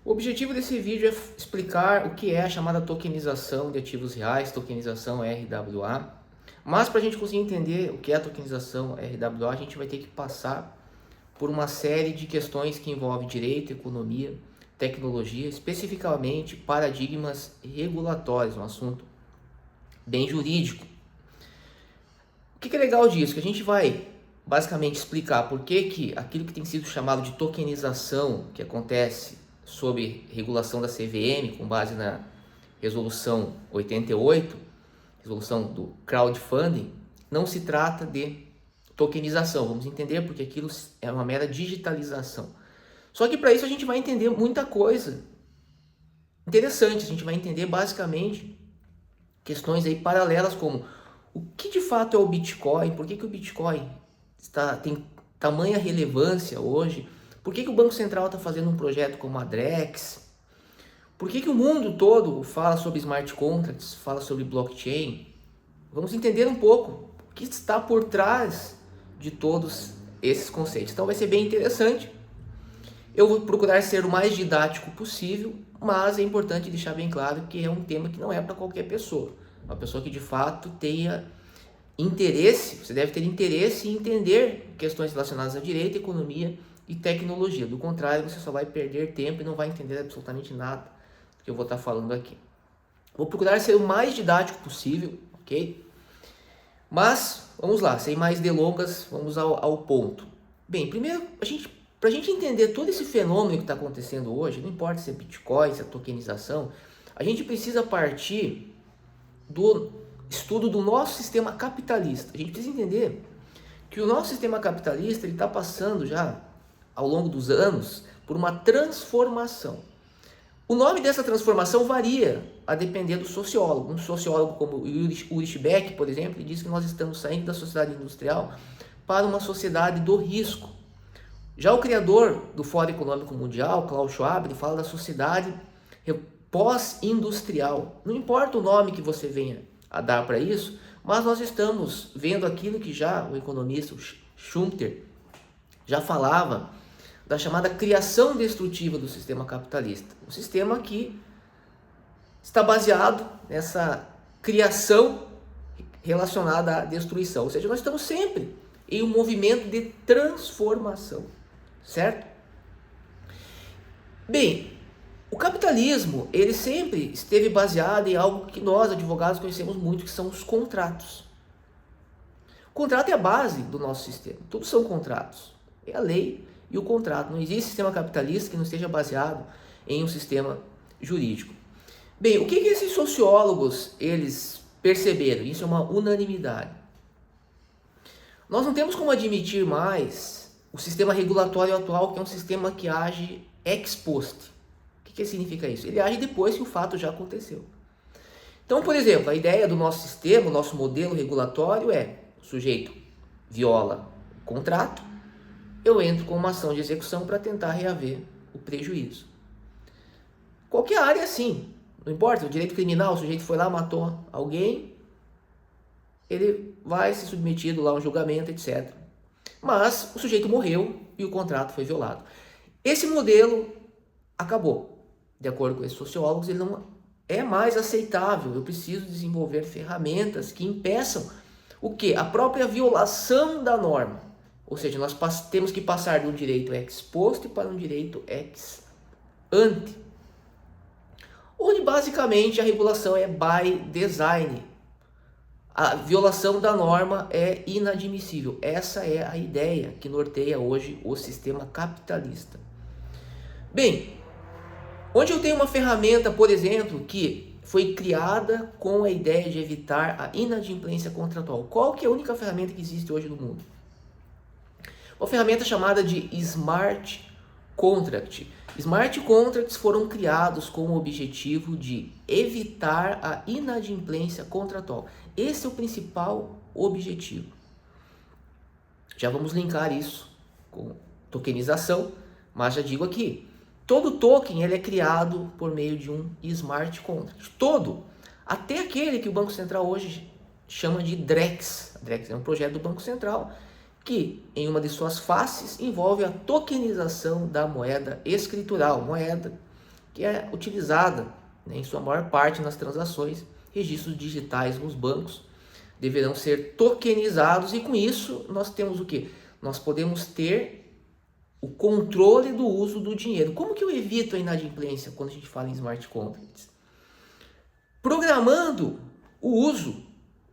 O objetivo desse vídeo é explicar o que é a chamada tokenização de ativos reais, tokenização RWA. Mas para a gente conseguir entender o que é a tokenização RWA, a gente vai ter que passar por uma série de questões que envolvem direito, economia, tecnologia, especificamente paradigmas regulatórios, um assunto bem jurídico. O que é legal disso? Que a gente vai basicamente explicar por que aquilo que tem sido chamado de tokenização, que acontece sob regulação da CVM, com base na resolução 88, resolução do crowdfunding, não se trata de tokenização. Vamos entender porque aquilo é uma mera digitalização. Só que para isso a gente vai entender muita coisa interessante. A gente vai entender basicamente questões aí paralelas como o que de fato é o Bitcoin, por que o Bitcoin tem tamanha relevância hoje, por que o Banco Central está fazendo um projeto como a Drex, por que o mundo todo fala sobre smart contracts, fala sobre blockchain. Vamos entender um pouco o que está por trás de todos esses conceitos. Então vai ser bem interessante. Eu vou procurar ser o mais didático possível, mas é importante deixar bem claro que é um tema que não é para qualquer pessoa. Uma pessoa que de fato tenha interesse, você deve ter interesse em entender questões relacionadas a direito, economia e tecnologia. Do contrário, você só vai perder tempo e não vai entender absolutamente nada que eu vou estar falando aqui. Vou procurar ser o mais didático possível, ok? Mas, vamos lá, sem mais delongas, vamos ao ponto. Bem, primeiro, para a gente entender todo esse fenômeno que está acontecendo hoje, não importa se é Bitcoin, se é tokenização, a gente precisa partir do estudo do nosso sistema capitalista. A gente precisa entender que o nosso sistema capitalista está passando já, ao longo dos anos, por uma transformação. O nome dessa transformação varia a depender do sociólogo. Um sociólogo como Ulrich Beck, por exemplo, diz que nós estamos saindo da sociedade industrial para uma sociedade do risco. Já o criador do Fórum Econômico Mundial, Klaus Schwab, ele fala da sociedade pós-industrial. Não importa o nome que você venha a dar para isso, mas nós estamos vendo aquilo que já o economista Schumpeter já falava da chamada criação destrutiva do sistema capitalista. Um sistema que está baseado nessa criação relacionada à destruição. Ou seja, nós estamos sempre em um movimento de transformação, certo? Bem, o capitalismo, ele sempre esteve baseado em algo que nós, advogados, conhecemos muito, que são os contratos. O contrato é a base do nosso sistema. Tudo são contratos. É a lei e o contrato. Não existe sistema capitalista que não esteja baseado em um sistema jurídico. Bem, o que esses sociólogos eles perceberam? Isso é uma unanimidade. Nós não temos como admitir mais o sistema regulatório atual, que é um sistema que age ex post. O que significa isso? Ele age depois que o fato já aconteceu. Então, por exemplo, a ideia do nosso sistema, o nosso modelo regulatório é: o sujeito viola o contrato, eu entro com uma ação de execução para tentar reaver o prejuízo. Qualquer área é assim, não importa, o direito criminal, o sujeito foi lá, matou alguém, ele vai ser submetido lá a um julgamento, etc. Mas o sujeito morreu e o contrato foi violado. Esse modelo acabou. De acordo com esses sociólogos, ele não é mais aceitável. Eu preciso desenvolver ferramentas que impeçam o quê? A própria violação da norma. Ou seja, nós temos que passar de um direito ex post para um direito ex ante, onde basicamente a regulação é by design. A violação da norma é inadmissível. Essa é a ideia que norteia hoje o sistema capitalista. Bem, onde eu tenho uma ferramenta, por exemplo, que foi criada com a ideia de evitar a inadimplência contratual. Qual que é a única ferramenta que existe hoje no mundo? Uma ferramenta chamada de Smart Contract. Smart Contracts foram criados com o objetivo de evitar a inadimplência contratual. Esse é o principal objetivo. Já vamos linkar isso com tokenização, mas já digo aqui, todo token ele é criado por meio de um Smart Contract. Todo, até aquele que o Banco Central hoje chama de Drex. A Drex é um projeto do Banco Central que, em uma de suas faces, envolve a tokenização da moeda escritural, moeda que é utilizada, né, em sua maior parte nas transações. Registros digitais nos bancos deverão ser tokenizados e com isso nós temos o quê? Nós podemos ter o controle do uso do dinheiro. Como que eu evito a inadimplência quando a gente fala em smart contracts? Programando o uso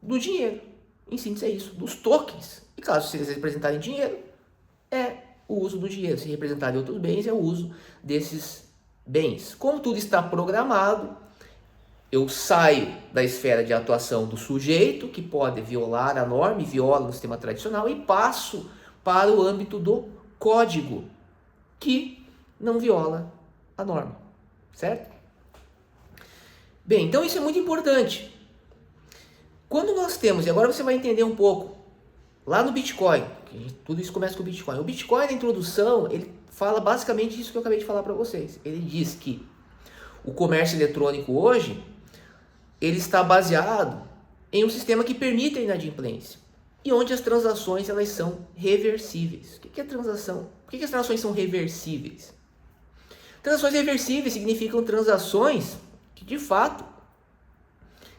do dinheiro. Em síntese é isso, dos tokens. E caso eles representarem dinheiro, é o uso do dinheiro. Se representarem outros bens, é o uso desses bens. Como tudo está programado, eu saio da esfera de atuação do sujeito, que pode violar a norma e viola no sistema tradicional, e passo para o âmbito do código, que não viola a norma, certo? Bem, então isso é muito importante. Quando nós temos, e agora você vai entender um pouco, lá no Bitcoin, que tudo isso começa com o Bitcoin. O Bitcoin, na introdução, ele fala basicamente isso que eu acabei de falar para vocês. Ele diz que o comércio eletrônico hoje, ele está baseado em um sistema que permite a inadimplência e onde as transações elas são reversíveis. O que é transação? Por que as transações são reversíveis? Transações reversíveis significam transações que de fato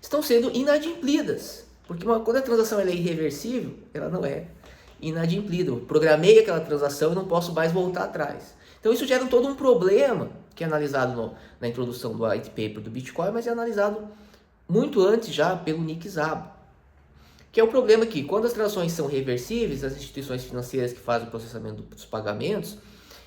estão sendo inadimplidas, porque quando a transação ela é irreversível, ela não é inadimplida. Eu programei aquela transação e não posso mais voltar atrás. Então isso gera todo um problema que é analisado na introdução do white paper do Bitcoin, mas é analisado muito antes já pelo Nick Szabo, que é o problema que quando as transações são reversíveis, as instituições financeiras que fazem o processamento dos pagamentos,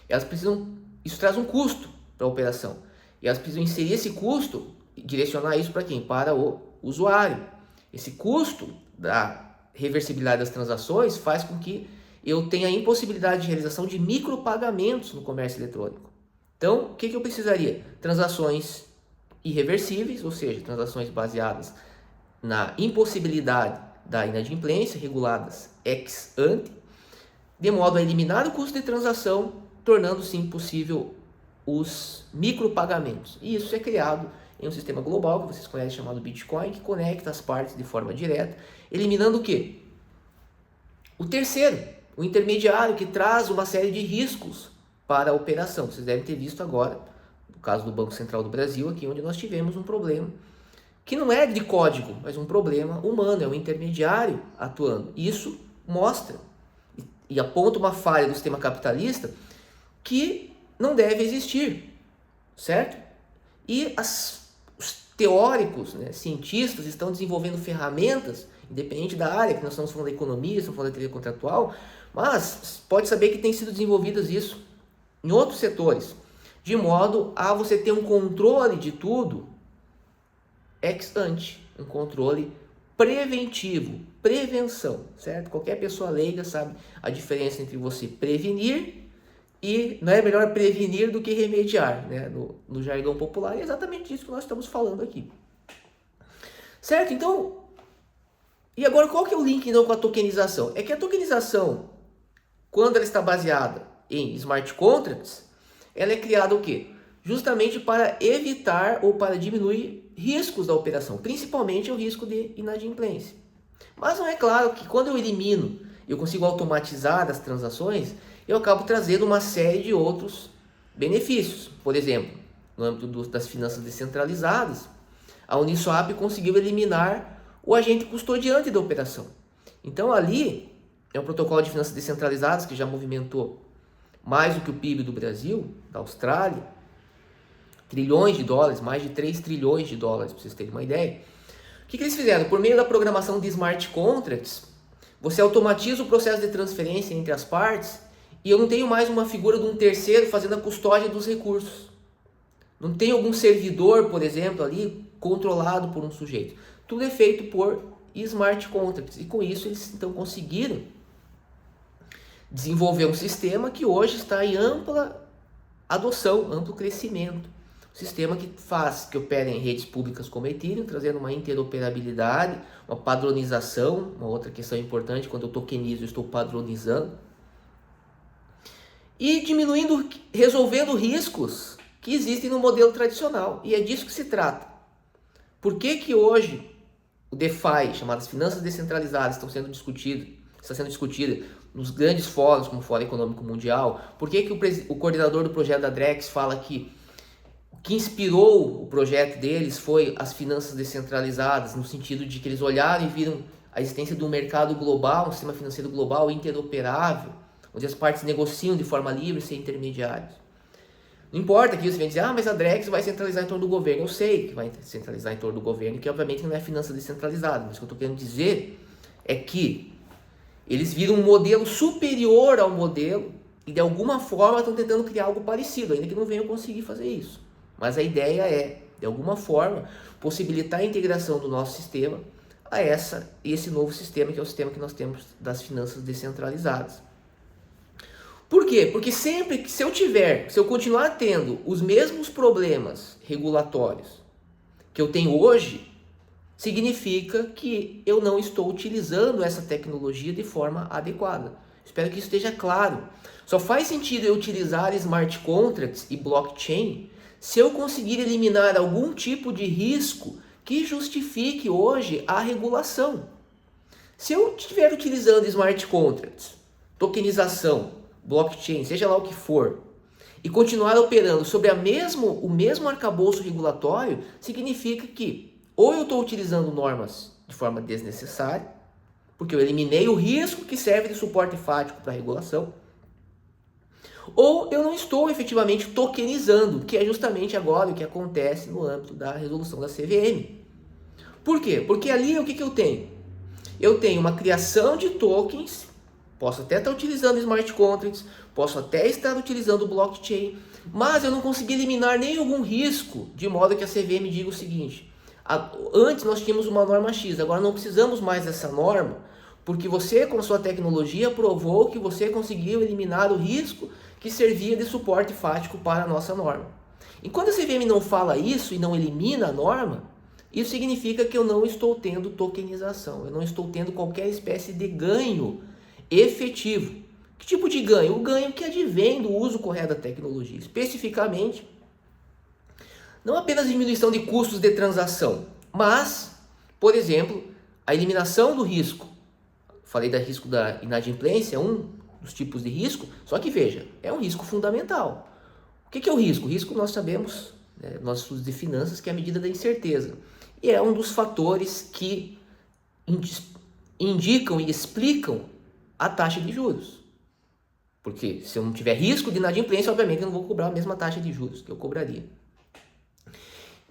elas precisam, isso traz um custo para a operação, e elas precisam inserir esse custo e direcionar isso para quem? Para o usuário. Esse custo da reversibilidade das transações faz com que eu tenha a impossibilidade de realização de micropagamentos no comércio eletrônico. Então, o que eu precisaria? Transações irreversíveis, ou seja, transações baseadas na impossibilidade da inadimplência, reguladas ex ante, de modo a eliminar o custo de transação, tornando-se impossível os micropagamentos. E isso é criado em um sistema global que vocês conhecem chamado Bitcoin, que conecta as partes de forma direta, eliminando o quê? O terceiro, o intermediário, que traz uma série de riscos para a operação. Vocês devem ter visto agora, no caso do Banco Central do Brasil, aqui onde nós tivemos um problema, que não é de código, mas um problema humano, é um intermediário atuando. Isso mostra e aponta uma falha do sistema capitalista que não deve existir, certo? E os teóricos, né, cientistas estão desenvolvendo ferramentas, independente da área, que nós estamos falando da economia, estamos falando da teoria contratual, mas pode saber que tem sido desenvolvidas isso em outros setores, de modo a você ter um controle de tudo ex ante, um controle preventivo, prevenção, certo? Qualquer pessoa leiga sabe a diferença entre você prevenir e não é melhor prevenir do que remediar, né? No jargão popular, é exatamente isso que nós estamos falando aqui. Certo? Então, e agora qual que é o link então com a tokenização? É que a tokenização, quando ela está baseada em smart contracts, ela é criada o quê? Justamente para evitar ou para diminuir riscos da operação, principalmente o risco de inadimplência. Mas não é claro que quando eu elimino, eu consigo automatizar as transações, eu acabo trazendo uma série de outros benefícios. Por exemplo, no âmbito das finanças descentralizadas, a Uniswap conseguiu eliminar o agente custodiante da operação. Então ali é um protocolo de finanças descentralizadas que já movimentou mais do que o PIB do Brasil, da Austrália, trilhões de dólares, mais de 3 trilhões de dólares, para vocês terem uma ideia. O que eles fizeram? Por meio da programação de smart contracts, você automatiza o processo de transferência entre as partes e eu não tenho mais uma figura de um terceiro fazendo a custódia dos recursos. Não tem algum servidor, por exemplo, ali controlado por um sujeito. Tudo é feito por smart contracts e com isso eles então conseguiram desenvolver um sistema que hoje está em ampla adoção, amplo crescimento. Um sistema que faz que opere em redes públicas como Ethereum, trazendo uma interoperabilidade, uma padronização, uma outra questão importante, quando eu tokenizo, eu estou padronizando. E diminuindo, resolvendo riscos que existem no modelo tradicional. E é disso que se trata. Por que que hoje o DeFi, chamadas finanças descentralizadas, está sendo discutida nos grandes fóruns, como o Fórum Econômico Mundial? Por que que o coordenador do projeto da Drex fala que o que inspirou o projeto deles foi as finanças descentralizadas, no sentido de que eles olharam e viram a existência de um mercado global, um sistema financeiro global interoperável, onde as partes negociam de forma livre, sem intermediários. Não importa que você venha dizer, mas a Drex vai centralizar em torno do governo. Eu sei que vai centralizar em torno do governo, que obviamente não é finança descentralizada, mas o que eu estou querendo dizer é que eles viram um modelo superior ao modelo e de alguma forma estão tentando criar algo parecido, ainda que não venham conseguir fazer isso. Mas a ideia é, de alguma forma, possibilitar a integração do nosso sistema a esse novo sistema, que é o sistema que nós temos das finanças descentralizadas. Por quê? Porque sempre que se eu continuar tendo os mesmos problemas regulatórios que eu tenho hoje, significa que eu não estou utilizando essa tecnologia de forma adequada. Espero que isso esteja claro. Só faz sentido eu utilizar smart contracts e blockchain se eu conseguir eliminar algum tipo de risco que justifique hoje a regulação. Se eu estiver utilizando smart contracts, tokenização, blockchain, seja lá o que for, e continuar operando sobre o mesmo arcabouço regulatório, significa que ou eu estou utilizando normas de forma desnecessária, porque eu eliminei o risco que serve de suporte fático para a regulação, ou eu não estou efetivamente tokenizando, que é justamente agora o que acontece no âmbito da resolução da CVM. Por quê? Porque ali o que eu tenho? Eu tenho uma criação de tokens, posso até estar utilizando smart contracts, posso até estar utilizando blockchain, mas eu não consegui eliminar nenhum risco, de modo que a CVM diga o seguinte: antes nós tínhamos uma norma X, agora não precisamos mais dessa norma, porque você com sua tecnologia provou que você conseguiu eliminar o risco que servia de suporte fático para a nossa norma. E quando a CVM não fala isso e não elimina a norma, isso significa que eu não estou tendo tokenização, eu não estou tendo qualquer espécie de ganho efetivo. Que tipo de ganho? O ganho que advém do uso correto da tecnologia, especificamente, não apenas diminuição de custos de transação, mas, por exemplo, a eliminação do risco. Falei do risco da inadimplência, um dos tipos de risco, só que veja, é um risco fundamental. O que é o risco? O risco nós sabemos, nossos estudos de finanças, que é a medida da incerteza. E é um dos fatores que indicam e explicam a taxa de juros. Porque se eu não tiver risco de inadimplência, obviamente eu não vou cobrar a mesma taxa de juros que eu cobraria.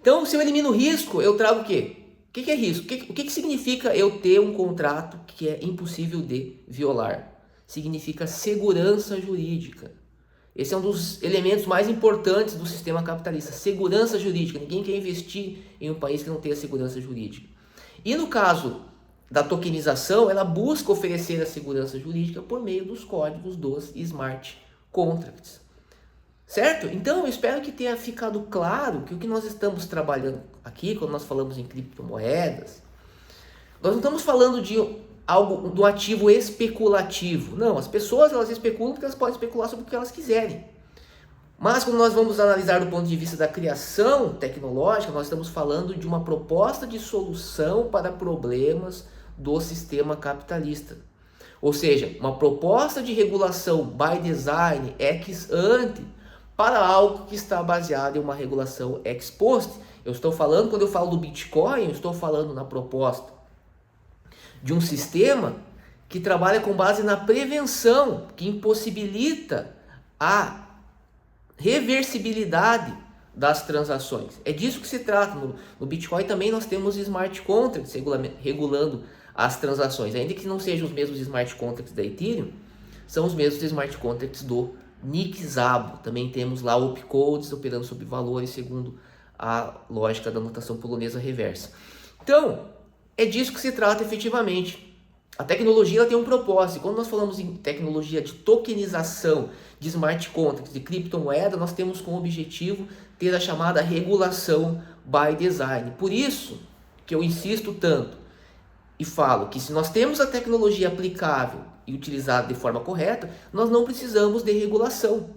Então, se eu elimino o risco, eu trago o quê? O que é risco? O que significa eu ter um contrato que é impossível de violar? Significa segurança jurídica. Esse é um dos elementos mais importantes do sistema capitalista, segurança jurídica. Ninguém quer investir em um país que não tenha segurança jurídica. E no caso da tokenização, ela busca oferecer a segurança jurídica por meio dos códigos dos smart contracts. Certo? Então, eu espero que tenha ficado claro que o que nós estamos trabalhando aqui, quando nós falamos em criptomoedas, nós não estamos falando de um ativo especulativo. Não, as pessoas elas especulam porque elas podem especular sobre o que elas quiserem. Mas quando nós vamos analisar do ponto de vista da criação tecnológica, nós estamos falando de uma proposta de solução para problemas do sistema capitalista. Ou seja, uma proposta de regulação by design, ex ante, para algo que está baseado em uma regulação ex post. Eu estou falando, quando eu falo do Bitcoin, eu estou falando na proposta de um sistema que trabalha com base na prevenção, que impossibilita a reversibilidade das transações. É disso que se trata. No Bitcoin também nós temos smart contracts regulando as transações, ainda que não sejam os mesmos smart contracts da Ethereum, são os mesmos smart contracts do Nix-Szabo. Também temos lá opcodes operando sobre valores segundo a lógica da notação polonesa reversa. Então, é disso que se trata efetivamente. A tecnologia ela tem um propósito. Quando nós falamos em tecnologia de tokenização, de smart contracts, de criptomoeda, nós temos como objetivo ter a chamada regulação by design. Por isso que eu insisto tanto e falo que se nós temos a tecnologia aplicável e utilizada de forma correta, nós não precisamos de regulação.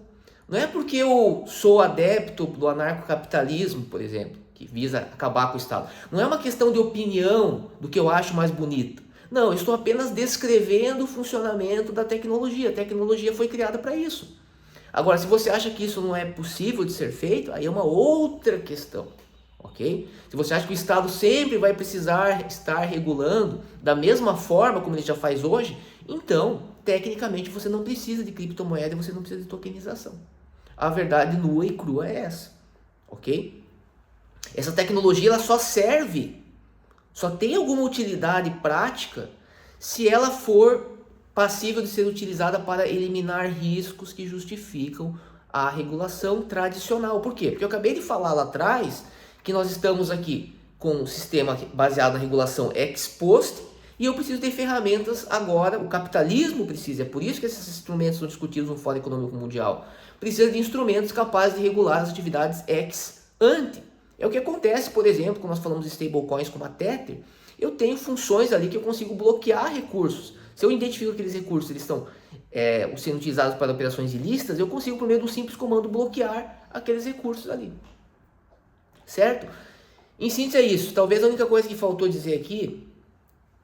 Não é porque eu sou adepto do anarcocapitalismo, por exemplo, que visa acabar com o Estado. Não é uma questão de opinião do que eu acho mais bonito. Não, eu estou apenas descrevendo o funcionamento da tecnologia. A tecnologia foi criada para isso. Agora, se você acha que isso não é possível de ser feito, aí é uma outra questão, ok? Se você acha que o Estado sempre vai precisar estar regulando da mesma forma como ele já faz hoje, então, tecnicamente, você não precisa de criptomoeda e você não precisa de tokenização. A verdade nua e crua é essa, ok? Essa tecnologia ela só serve, só tem alguma utilidade prática se ela for passível de ser utilizada para eliminar riscos que justificam a regulação tradicional. Por quê? Porque eu acabei de falar lá atrás que nós estamos aqui com um sistema baseado na regulação ex post e eu preciso ter ferramentas agora, o capitalismo precisa, é por isso que esses instrumentos são discutidos no Fórum Econômico Mundial, precisa de instrumentos capazes de regular as atividades ex ante. É o que acontece, por exemplo, quando nós falamos de stablecoins como a Tether, eu tenho funções ali que eu consigo bloquear recursos. Se eu identifico que aqueles recursos eles estão sendo utilizados para operações ilícitas, eu consigo, por meio de um simples comando, bloquear aqueles recursos ali. Certo? Em síntese é isso. Talvez a única coisa que faltou dizer aqui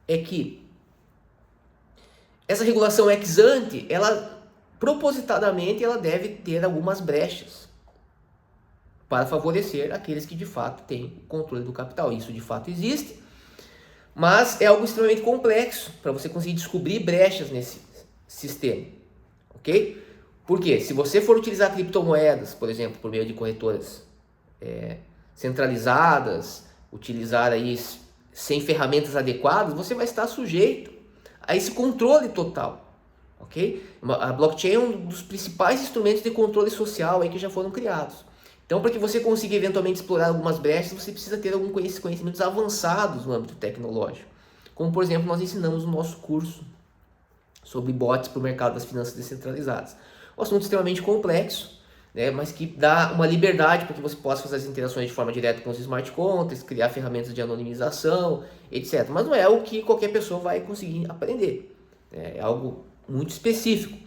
é que essa regulação ex ante, ela propositadamente ela deve ter algumas brechas para favorecer aqueles que de fato têm o controle do capital. Isso de fato existe, mas é algo extremamente complexo para você conseguir descobrir brechas nesse sistema, ok? Porque se você for utilizar criptomoedas, por exemplo, por meio de corretoras centralizadas, utilizar aí sem ferramentas adequadas, você vai estar sujeito a esse controle total, ok? A blockchain é um dos principais instrumentos de controle social aí que já foram criados. Então, para que você consiga eventualmente explorar algumas brechas, você precisa ter alguns conhecimentos avançados no âmbito tecnológico. Como, por exemplo, nós ensinamos no nosso curso sobre bots para o mercado das finanças descentralizadas. Um assunto extremamente complexo, né, mas que dá uma liberdade para que você possa fazer as interações de forma direta com os smart contracts, criar ferramentas de anonimização, etc. Mas não é o que qualquer pessoa vai conseguir aprender. É algo muito específico.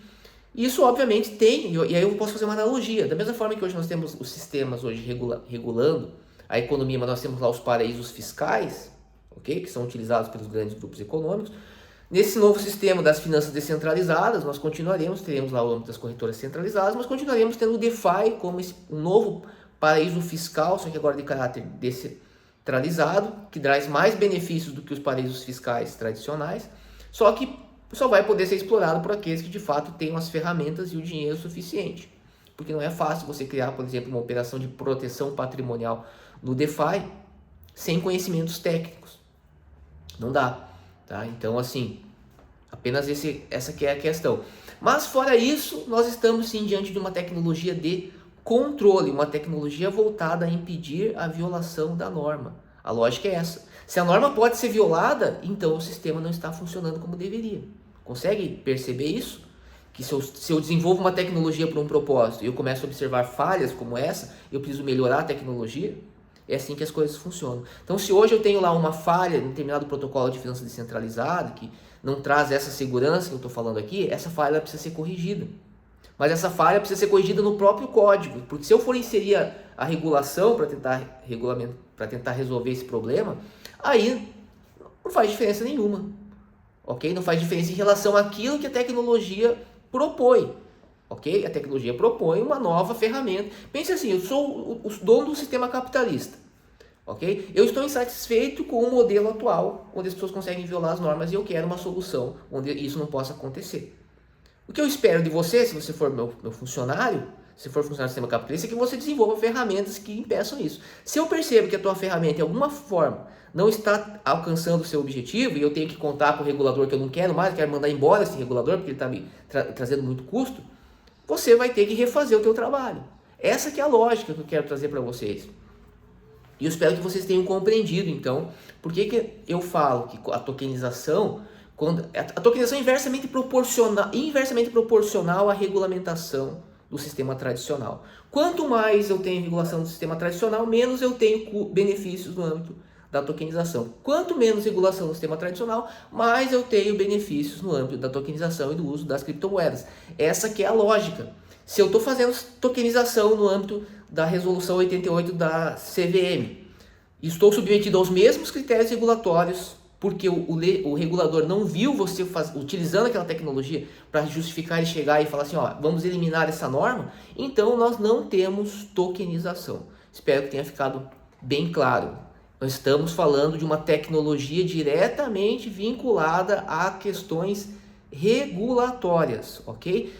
Isso, obviamente, tem, e aí eu posso fazer uma analogia. Da mesma forma que hoje nós temos os sistemas hoje regulando a economia, mas nós temos lá os paraísos fiscais, okay, que são utilizados pelos grandes grupos econômicos. Nesse novo sistema das finanças descentralizadas, nós teremos lá o âmbito das corretoras centralizadas, mas continuaremos tendo o DeFi como um novo paraíso fiscal, só que agora de caráter descentralizado, que traz mais benefícios do que os paraísos fiscais tradicionais, só que só vai poder ser explorado por aqueles que de fato tenham as ferramentas e o dinheiro suficiente. Porque não é fácil você criar, por exemplo, uma operação de proteção patrimonial no DeFi sem conhecimentos técnicos. Não dá. Tá? Então, assim, apenas essa que é a questão. Mas fora isso, nós estamos sim diante de uma tecnologia de controle, uma tecnologia voltada a impedir a violação da norma. A lógica é essa. Se a norma pode ser violada, então o sistema não está funcionando como deveria. Consegue perceber isso? Que se eu desenvolvo uma tecnologia para um propósito e eu começo a observar falhas como essa, eu preciso melhorar a tecnologia? É assim que as coisas funcionam. Então, se hoje eu tenho lá uma falha em determinado protocolo de finanças descentralizada, que não traz essa segurança que eu estou falando aqui, essa falha precisa ser corrigida. Mas essa falha precisa ser corrigida no próprio código, porque se eu for inserir a regulação para tentar resolver esse problema, aí não faz diferença nenhuma, ok? Não faz diferença em relação àquilo que a tecnologia propõe, ok? A tecnologia propõe uma nova ferramenta. Pense assim, eu sou o dono do sistema capitalista, ok? Eu estou insatisfeito com o modelo atual, onde as pessoas conseguem violar as normas e eu quero uma solução onde isso não possa acontecer. O que eu espero de você, se você for meu funcionário, se for funcionário do sistema capitalista, é que você desenvolva ferramentas que impeçam isso. Se eu percebo que a tua ferramenta, de alguma forma, não está alcançando o seu objetivo, e eu tenho que contar com o regulador que eu não quero mais, eu quero mandar embora esse regulador, porque ele está me trazendo muito custo, você vai ter que refazer o teu trabalho. Essa que é a lógica que eu quero trazer para vocês. E eu espero que vocês tenham compreendido, então, por que eu falo que a tokenização... A tokenização é inversamente proporcional à regulamentação do sistema tradicional. Quanto mais eu tenho regulação do sistema tradicional, menos eu tenho benefícios no âmbito da tokenização. Quanto menos regulação do sistema tradicional, mais eu tenho benefícios no âmbito da tokenização e do uso das criptomoedas. Essa que é a lógica. Se eu estou fazendo tokenização no âmbito da resolução 88 da CVM, estou submetido aos mesmos critérios regulatórios porque o regulador não viu você utilizando aquela tecnologia para justificar e chegar e falar assim, ó, vamos eliminar essa norma, então nós não temos tokenização. Espero que tenha ficado bem claro. Nós estamos falando de uma tecnologia diretamente vinculada a questões regulatórias, ok?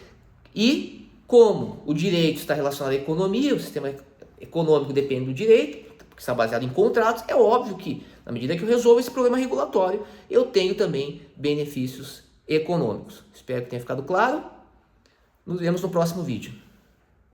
E como o direito está relacionado à economia, o sistema econômico depende do direito, que está baseado em contratos, é óbvio que, na medida que eu resolvo esse problema regulatório, eu tenho também benefícios econômicos. Espero que tenha ficado claro. Nos vemos no próximo vídeo.